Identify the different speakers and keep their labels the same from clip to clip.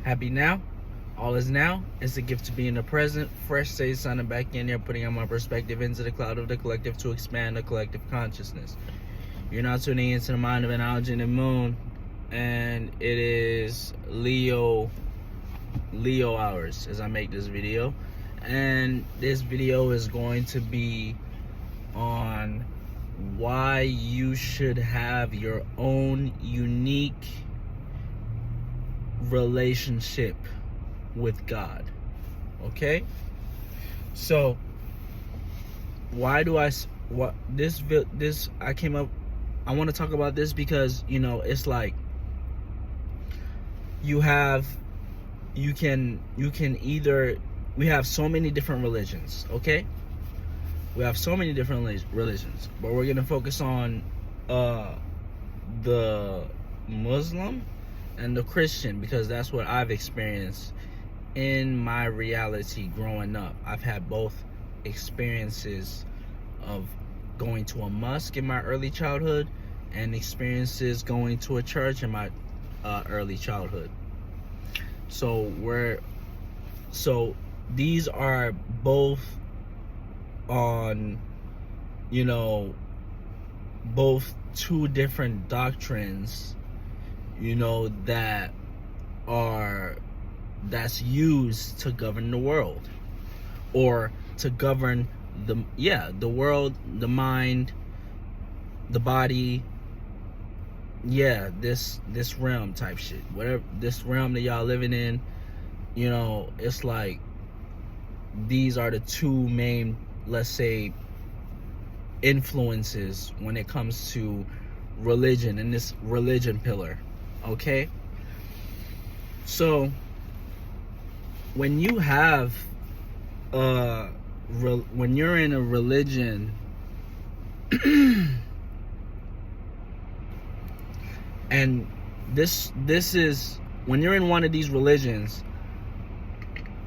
Speaker 1: Happy now? All is now. It's a gift to be in the present. Fresh stays sounding back in there, putting on my perspective into the cloud of the collective to expand the collective consciousness. You're now tuning into the mind of an and the moon, and it is Leo hours as I make this video. And this video is going to be on why you should have your own unique relationship with God. Okay? So why do I what this I came up I want to talk about this because, you know, it's like we have so many different religions, okay? We have so many different religions, but we're going to focus on the Muslim and the Christian because that's what I've experienced in my reality growing up. I've had both experiences of going to a mosque in my early childhood and experiences going to a church in my early childhood. So these are both on, you know, both two different doctrines, you know, that's used to govern the world, or to govern the world, the mind, the body, this realm type shit, whatever, this realm that y'all living in. You know, it's like these are the two main, let's say, influences when it comes to religion and this religion pillar. Okay, so when you have when you're in a religion and this is when you're in one of these religions,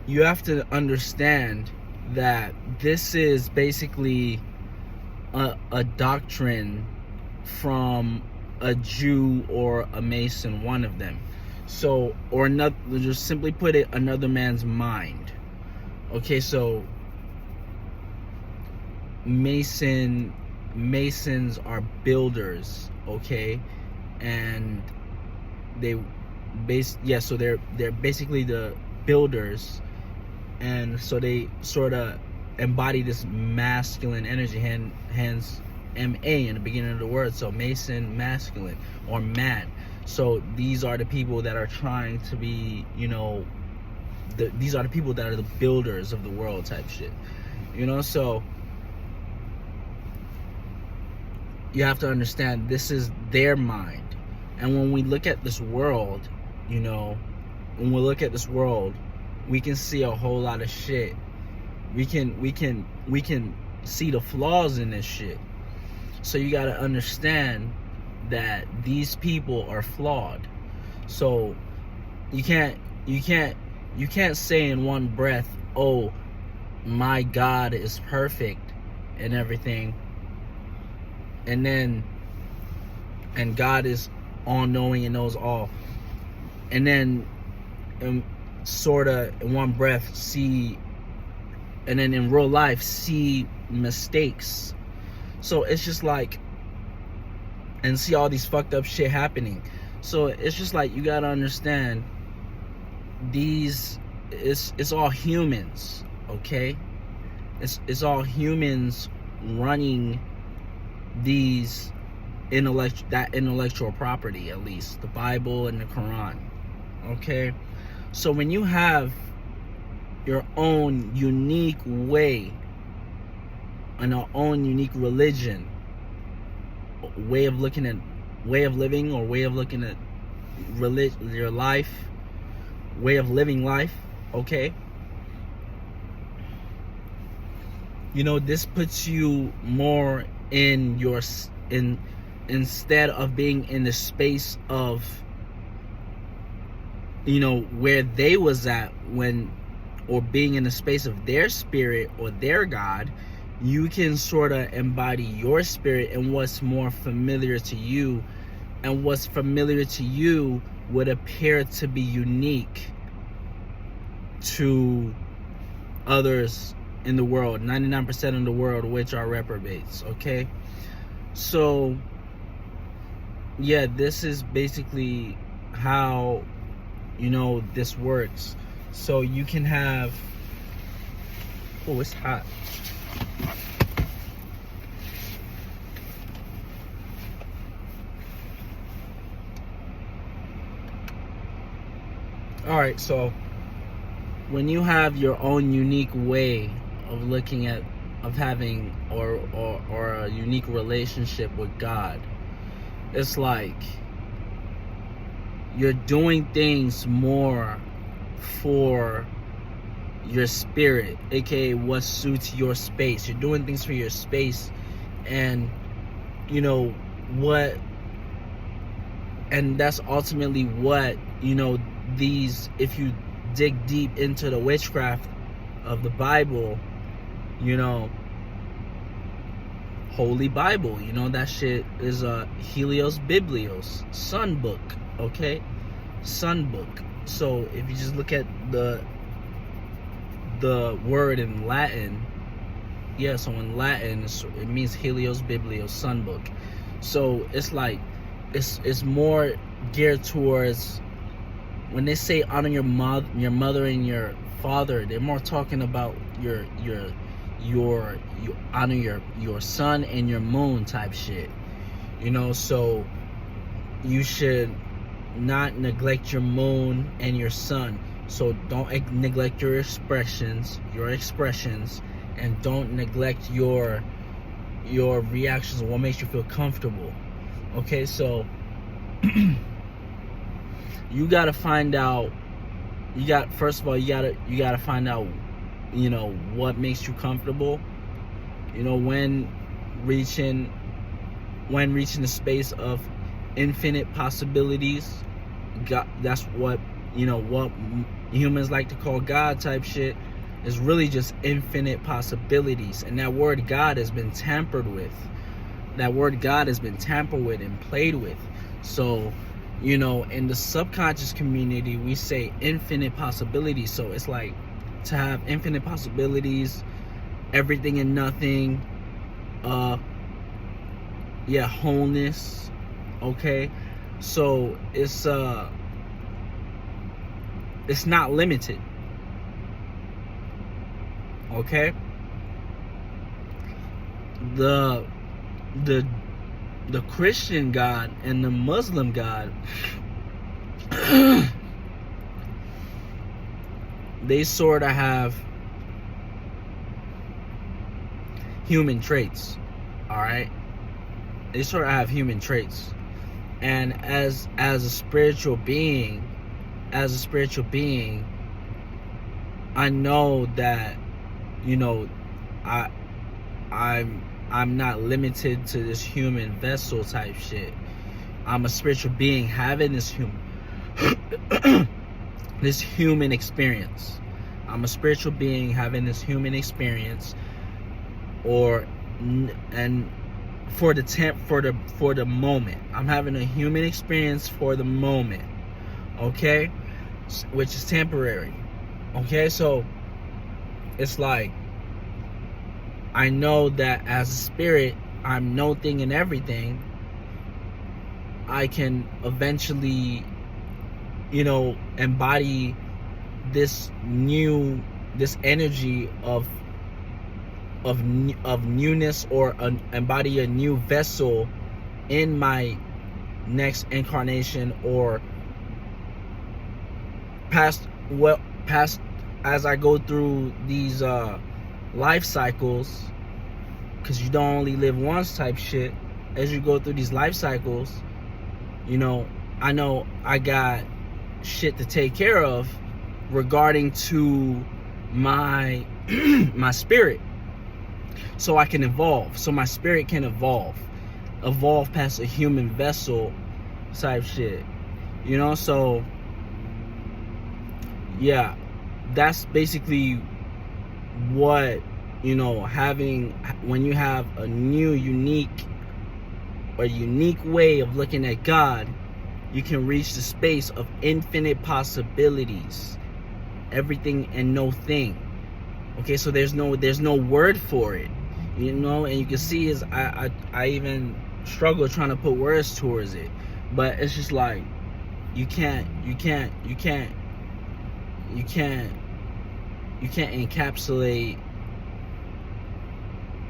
Speaker 1: you have to understand that this is basically a doctrine from a Jew or a Mason, one of them. So, or another, just simply put it, another man's mind. Okay, so Masons are builders, okay? And so they're basically the builders, and so they sort of embody this masculine energy, hence M-A in the beginning of the word. So Mason, masculine, or man. So these are the people that are trying to be, you know, these are the people that are the builders of the world type shit. You know, so you have to understand this is their mind. And when we look at this world, you know, we can see a whole lot of shit. We can see the flaws in this shit. So you got to understand that these people are flawed. So you can't say in one breath, oh, my God is perfect and everything, and God is all-knowing and knows all, and then sort of in one breath see, and then in real life see mistakes. So it's just like, and see all these fucked up shit happening. So it's just like, you gotta understand, it's all humans, okay? It's all humans running these intellectual property, at least the Bible and the Quran. Okay, so when you have your own unique way and our own unique religion, way of living, or way of looking at your life, way of living life, okay, you know, this puts you more in instead of being in the space of, you know, where they was at or being in the space of their spirit or their God. You can sort of embody your spirit and what's more familiar to you, and what's familiar to you would appear to be unique to others in the world, 99% of the world, which are reprobates. Okay, so yeah, this is basically how, this works. So you can have, oh, it's hot. All right, so when you have your own unique way of looking at, of having, or a unique relationship with God, it's like you're doing things more for your spirit, aka what suits your space. You're doing things for your space, and and that's ultimately what, these, if you dig deep into the witchcraft of the Bible, Holy Bible, that shit is a Helios Biblios, sun book, okay? Sun book. So if you just look at the word in Latin, so in Latin it means Helios Biblios, sun book. So it's like it's more geared towards, when they say honor your mother and your father, they're more talking about your honor your sun and your moon type shit. So you should not neglect your moon and your sun. So don't neglect your expressions, and don't neglect your reactions, what makes you feel comfortable. Okay, so you gotta find out. First of all, you gotta find out, what makes you comfortable. When reaching the space of infinite possibilities. God, that's what what humans like to call God type shit, is really just infinite possibilities. And that word God has been tampered with. That word God has been tampered with and played with. So, in the subconscious community, we say infinite possibilities. So it's like, to have infinite possibilities, everything and nothing, wholeness. Okay, so it's not limited. Okay, the Christian God and the Muslim God, they sort of have human traits. All right, they sort of have human traits. And as a spiritual being, I know that, I'm not limited to this human vessel type shit. I'm a spiritual being having this human experience. I'm a spiritual being having this human experience, and for the moment. I'm having a human experience for the moment, okay, which is temporary. Okay, so it's like, I know that as a spirit, I'm no thing and everything. I can eventually, embody this energy of newness, or embody a new vessel in my next incarnation, or past as I go through these life cycles, because you don't only live once type shit. As you go through these life cycles, I know I got shit to take care of regarding to my my spirit, so I can evolve, so my spirit can evolve past a human vessel type shit, so yeah, that's basically what, when you have a new unique way of looking at God, you can reach the space of infinite possibilities. everything and no thing. Okay, so there's no word for it, you know, and you can see is I even struggle trying to put words towards it, but it's just like you can't encapsulate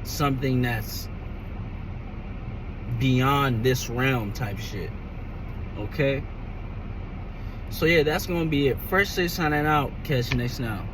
Speaker 1: something that's beyond this realm type shit. Okay, so yeah, that's gonna be it. First, say signing out. Catch you next now.